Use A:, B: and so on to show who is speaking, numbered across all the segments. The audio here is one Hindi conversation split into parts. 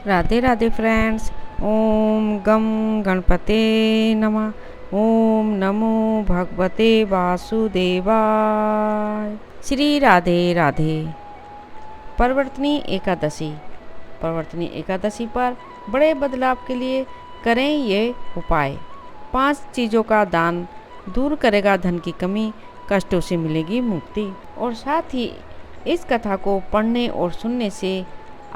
A: राधे राधे फ्रेंड्स। ओम गम गणपते नमः। ओम नमो भगवते वासुदेवाय। श्री राधे राधे। परिवर्तनी एकादशी। परिवर्तनी एकादशी पर बड़े बदलाव के लिए करें ये उपाय। 5 चीज़ों का दान दूर करेगा धन की कमी, कष्टों से मिलेगी मुक्ति। और साथ ही इस कथा को पढ़ने और सुनने से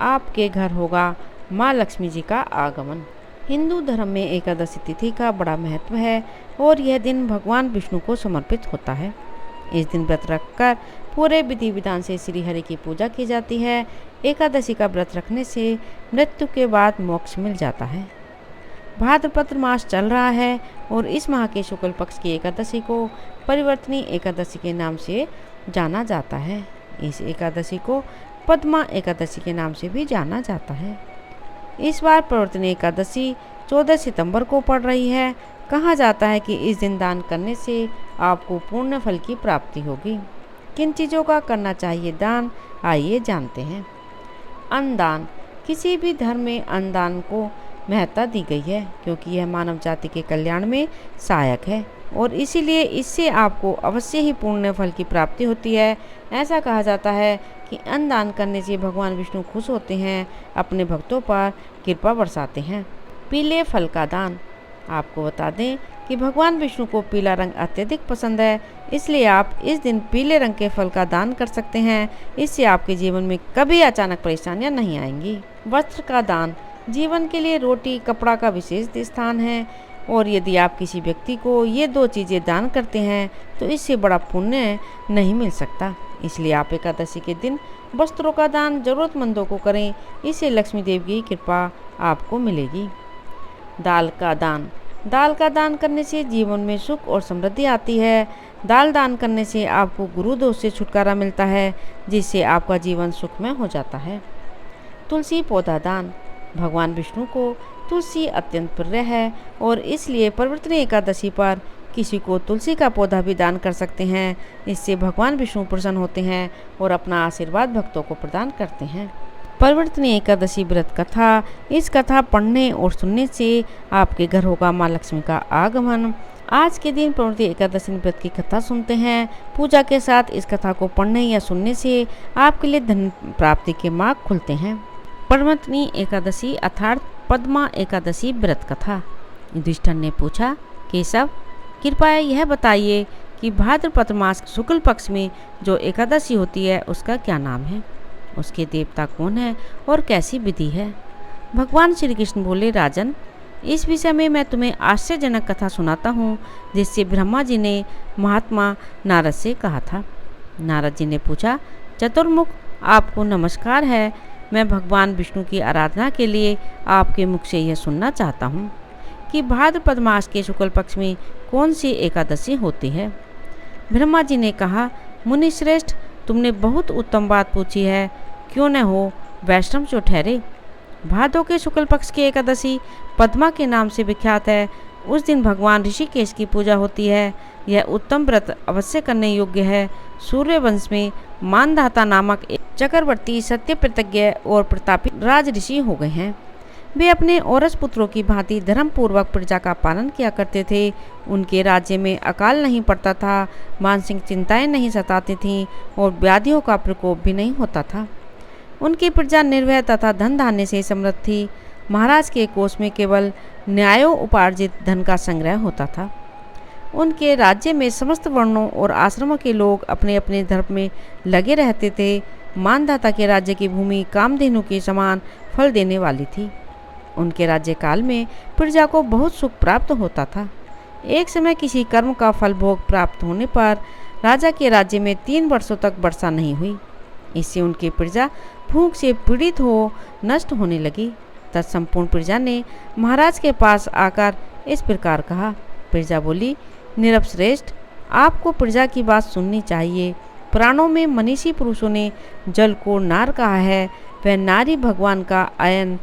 A: आपके घर होगा माँ लक्ष्मी जी का आगमन। हिंदू धर्म में एकादशी तिथि का बड़ा महत्व है और यह दिन भगवान विष्णु को समर्पित होता है। इस दिन व्रत रखकर पूरे विधि विधान से श्री हरि की पूजा की जाती है। एकादशी का व्रत रखने से मृत्यु के बाद मोक्ष मिल जाता है। भाद्रपद मास चल रहा है और इस माह के शुक्ल पक्ष की एकादशी को परिवर्तनी एकादशी के नाम से जाना जाता है। इस एकादशी को पद्मा एकादशी के नाम से भी जाना जाता है। इस बार परिवर्तनी एकादशी 14 सितंबर को पड़ रही है। कहा जाता है कि इस दिन दान करने से आपको पूर्ण फल की प्राप्ति होगी। किन चीज़ों का करना चाहिए दान, आइए जानते हैं। अन्नदान। किसी भी धर्म में अन्नदान को महत्ता दी गई है क्योंकि यह मानव जाति के कल्याण में सहायक है और इसीलिए इससे आपको अवश्य ही पूर्ण फल की प्राप्ति होती है। ऐसा कहा जाता है कि अन्न दान करने से भगवान विष्णु खुश होते हैं, अपने भक्तों पर कृपा बरसाते हैं। पीले फल का दान। आपको बता दें कि भगवान विष्णु को पीला रंग अत्यधिक पसंद है, इसलिए आप इस दिन पीले रंग के फल का दान कर सकते हैं। इससे आपके जीवन में कभी अचानक परेशानियां नहीं आएंगी। वस्त्र का दान। जीवन के लिए रोटी कपड़ा का विशेष स्थान है और यदि आप किसी व्यक्ति को ये 2 चीज़ें दान करते हैं तो इससे बड़ा पुण्य नहीं मिल सकता। इसलिए आप एकादशी के दिन वस्त्रों का दान जरूरतमंदों को करें, इससे लक्ष्मी देवी की कृपा आपको मिलेगी। दाल का दान। दाल का दान करने से जीवन में सुख और समृद्धि आती है। दाल दान करने से आपको गुरु दोष से छुटकारा मिलता है, जिससे आपका जीवन सुखमय हो जाता है। तुलसी पौधा दान। भगवान विष्णु को तुलसी अत्यंत प्रिय है और इसलिए परिवर्तनी एकादशी पर किसी को तुलसी का पौधा भी दान कर सकते हैं। इससे भगवान विष्णु प्रसन्न होते हैं और अपना आशीर्वाद भक्तों को प्रदान करते हैं। परिवर्तनी एकादशी व्रत कथा। इस कथा पढ़ने और सुनने से आपके घर होगा माँ लक्ष्मी का आगमन। आज के दिन परिवर्तनी एकादशी व्रत की कथा सुनते हैं। पूजा के साथ इस कथा को पढ़ने या सुनने से आपके लिए धन प्राप्ति के मार्ग खुलते हैं। परिवर्तनी एकादशी अर्थात पद्मा एकादशी व्रत कथा। युधिष्ठिर ने पूछा, केशव कृपया यह बताइए कि भाद्रपद मास शुक्ल पक्ष में जो एकादशी होती है उसका क्या नाम है, उसके देवता कौन है और कैसी विधि है। भगवान श्री कृष्ण बोले, राजन इस विषय में मैं तुम्हें आश्चर्यजनक कथा सुनाता हूँ जिससे ब्रह्मा जी ने महात्मा नारद से कहा था। नारद जी ने पूछा, चतुर्मुख आपको नमस्कार है। मैं भगवान विष्णु की आराधना के लिए आपके मुख से यह सुनना चाहता हूँ कि भाद्रपद मास के शुक्ल पक्ष में कौन सी एकादशी होती है। ब्रह्मा जी ने कहा, मुनि श्रेष्ठ तुमने बहुत उत्तम बात पूछी है, क्यों न हो वैष्णव जो ठहरे। भादों के शुक्ल पक्ष की एकादशी पद्मा के नाम से विख्यात है। उस दिन भगवान ऋषिकेश की पूजा होती है। यह उत्तम व्रत अवश्य करने योग्य है। सूर्य वंश में मानधाता नामक एक चक्रवर्ती सत्य प्रतिज्ञ और प्रतापी राज ऋषि हो गए हैं। वे अपने औरस पुत्रों की भांति धर्मपूर्वक प्रजा का पालन किया करते थे। उनके राज्य में अकाल नहीं पड़ता था, मानसिक चिंताएं नहीं सताती थीं और व्याधियों का प्रकोप भी नहीं होता था। उनकी प्रजा निर्भय तथा धन धान्य से समृद्ध थी। महाराज के कोष में केवल न्यायों उपार्जित धन का संग्रह होता था। उनके राज्य में समस्त वर्णों और आश्रमों के लोग अपने अपने धर्म में लगे रहते थे। मानधाता के राज्य की भूमि कामधेनु के समान फल देने वाली थी। उनके राज्यकाल में प्रजा को बहुत सुख प्राप्त होता था। एक समय किसी कर्म का फल भोग प्राप्त होने पर राजा के राज्य में 3 वर्षों तक वर्षा नहीं हुई। इससे उनकी प्रजा भूख से पीड़ित हो नष्ट होने लगी। तब संपूर्ण प्रजा ने महाराज के पास आकर इस प्रकार कहा। प्रजा बोली, निरपश्रेष्ठ आपको प्रजा की बात सुननी चाहिए। पुराणों में मनीषी पुरुषों ने जल को नार कहा है। वह नारी भगवान का अयन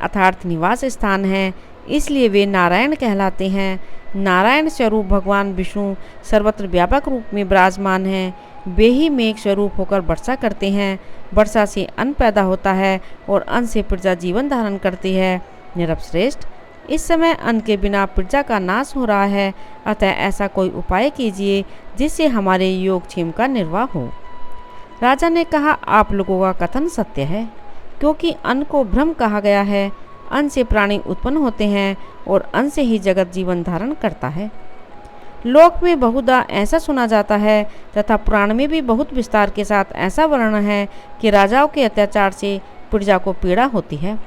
A: अर्थात निवास स्थान है, इसलिए वे नारायण कहलाते हैं। नारायण स्वरूप भगवान विष्णु सर्वत्र व्यापक रूप में विराजमान हैं। वे ही मेघ स्वरूप होकर वर्षा करते हैं। वर्षा से अन्न पैदा होता है और अन्न से प्रजा जीवन धारण करती है। नृपश्रेष्ठ, इस समय अन्न के बिना प्रजा का नाश हो रहा है, अतः ऐसा कोई उपाय कीजिए जिससे हमारे योगक्षेम का निर्वाह हो। राजा ने कहा, आप लोगों का कथन सत्य है, क्योंकि अन्न को ब्रह्म कहा गया है। अन्न से प्राणी उत्पन्न होते हैं और अन्न से ही जगत जीवन धारण करता है। लोक में बहुधा ऐसा सुना जाता है तथा पुराण में भी बहुत विस्तार के साथ ऐसा वर्णन है कि राजाओं के अत्याचार से प्रजा को पीड़ा होती है।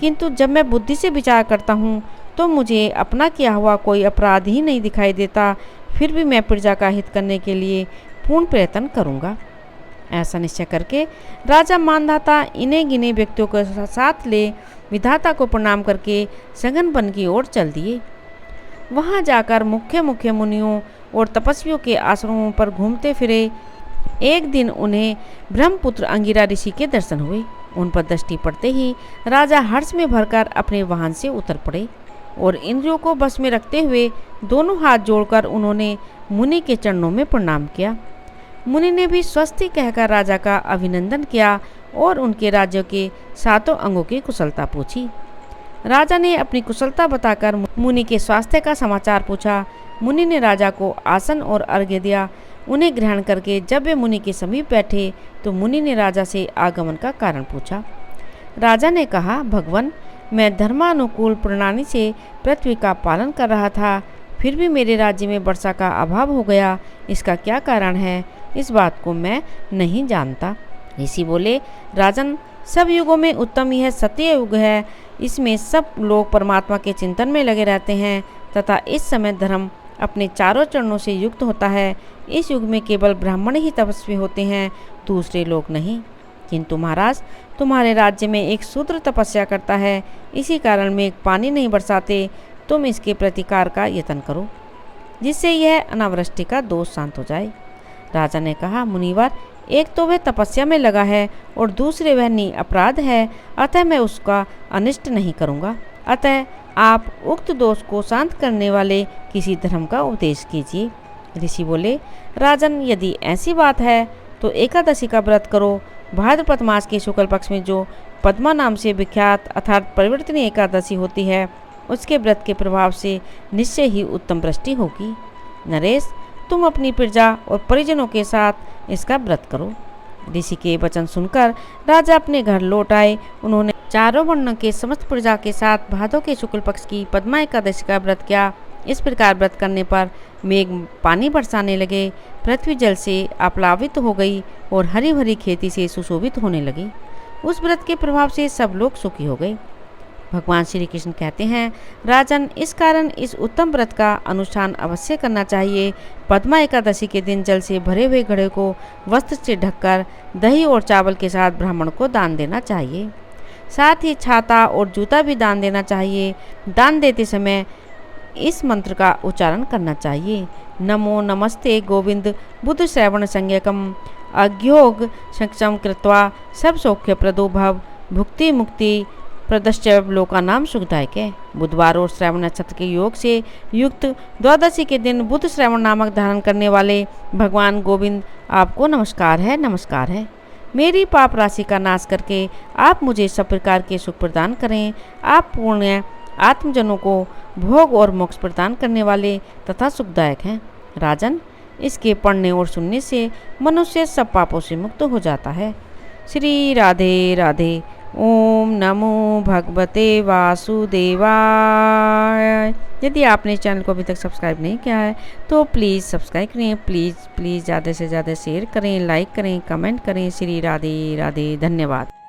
A: किंतु जब मैं बुद्धि से विचार करता हूँ तो मुझे अपना किया हुआ कोई अपराध ही नहीं दिखाई देता। फिर भी मैं प्रजा का हित करने के लिए पूर्ण प्रयत्न करूँगा। ऐसा निश्चय करके राजा मानधाता इन्हें गिने व्यक्तियों के साथ ले विधाता को प्रणाम करके सघन वन की ओर चल दिए। वहां जाकर मुख्य मुख्य मुनियों और तपस्वियों के आश्रमों पर घूमते फिरे। एक दिन उन्हें ब्रह्मपुत्र अंगिरा ऋषि के दर्शन हुए। उन पर दृष्टि पड़ते ही राजा हर्ष में भरकर अपने वाहन से उतर पड़े और इंद्रियों को बस में रखते हुए दोनों हाथ जोड़कर उन्होंने मुनि के चरणों में प्रणाम किया। मुनि ने भी स्वस्ति कहकर राजा का अभिनंदन किया और उनके राज्य के 7 अंगों की कुशलता पूछी। राजा ने अपनी कुशलता बताकर मुनि के स्वास्थ्य का समाचार पूछा। मुनि ने राजा को आसन और अर्घ्य दिया। उन्हें ग्रहण करके जब वे मुनि के समीप बैठे तो मुनि ने राजा से आगमन का कारण पूछा। राजा ने कहा, भगवान, मैं धर्मानुकूल प्रणाली से पृथ्वी का पालन कर रहा था, फिर भी मेरे राज्य में वर्षा का अभाव हो गया। इसका क्या कारण है, इस बात को मैं नहीं जानता। ऋषि बोले, राजन, सब युगों में उत्तम यह सत्य युग है। इसमें सब लोग परमात्मा के चिंतन में लगे रहते हैं तथा इस समय धर्म अपने चारों चरणों से युक्त होता है। इस युग में केवल ब्राह्मण ही तपस्वी होते हैं, दूसरे लोग नहीं। किंतु महाराज, तुम्हारे राज्य में एक शूद्र तपस्या करता है, इसी कारण में पानी नहीं बरसाते। तुम इसके प्रतिकार का यत्न करो, जिससे यह अनावृष्टि का दोष शांत हो जाए। राजा ने कहा, मुनिवर, एक तो वह तपस्या में लगा है और दूसरे वह अपराध है, अतः मैं उसका अनिष्ट नहीं करूँगा। अतः आप उक्त दोष को शांत करने वाले किसी धर्म का उपदेश कीजिए। ऋषि बोले, राजन, यदि ऐसी बात है तो एकादशी का व्रत करो। भाद्रपद मास के शुक्ल पक्ष में जो पद्मा नाम से विख्यात अर्थात परिवर्तनीय एकादशी होती है, उसके व्रत के प्रभाव से निश्चय ही उत्तम वृष्टि होगी। नरेश, तुम अपनी प्रजा और परिजनों के साथ इसका व्रत करो। ऋषि के वचन सुनकर राजा अपने घर लौट आए। उन्होंने चारों वर्णों के समस्त प्रजा के साथ भादों के शुक्ल पक्ष की पद्मा एकादशी का व्रत किया। इस प्रकार व्रत करने पर मेघ पानी बरसाने लगे, पृथ्वी जल से आप्लावित हो गई और हरी भरी खेती से सुशोभित होने लगी। उस व्रत के प्रभाव से सब लोग सुखी हो गए। भगवान श्री कृष्ण कहते हैं, राजन, इस कारण इस उत्तम व्रत का अनुष्ठान अवश्य करना चाहिए। पद्मा एकादशी के दिन जल से भरे हुए घड़े को वस्त्र से ढककर दही और चावल के साथ ब्राह्मण को दान देना चाहिए। साथ ही छाता और जूता भी दान देना चाहिए। दान देते समय इस मंत्र का उच्चारण करना चाहिए, नमो नमस्ते गोविंद बुद्ध श्रवण संज्ञकम अज्ञोग सक्षम कृत्वा सब सौख्य प्रदो भव भुक्ति मुक्ति प्रदश्च लोका नाम सुखदायक है। बुधवार और श्रवण नक्षत्र के योग से युक्त द्वादशी के दिन बुद्ध श्रवण नामक धारण करने वाले भगवान गोविंद, आपको नमस्कार है, नमस्कार है। मेरी पाप राशि का नाश करके आप मुझे सब प्रकार के सुख प्रदान करें। आप पूर्ण आत्मजनों को भोग और मोक्ष प्रदान करने वाले तथा सुखदायक हैं। राजन, इसके पढ़ने और सुनने से मनुष्य सब पापों से मुक्त हो जाता है। श्री राधे राधे। ओम नमो भगवते वासुदेवाय। यदि आपने इस चैनल को अभी तक सब्सक्राइब नहीं किया है तो प्लीज़ सब्सक्राइब करें। प्लीज़ ज़्यादा से ज़्यादा शेयर करें, लाइक करें, कमेंट करें। श्री राधे राधे। धन्यवाद।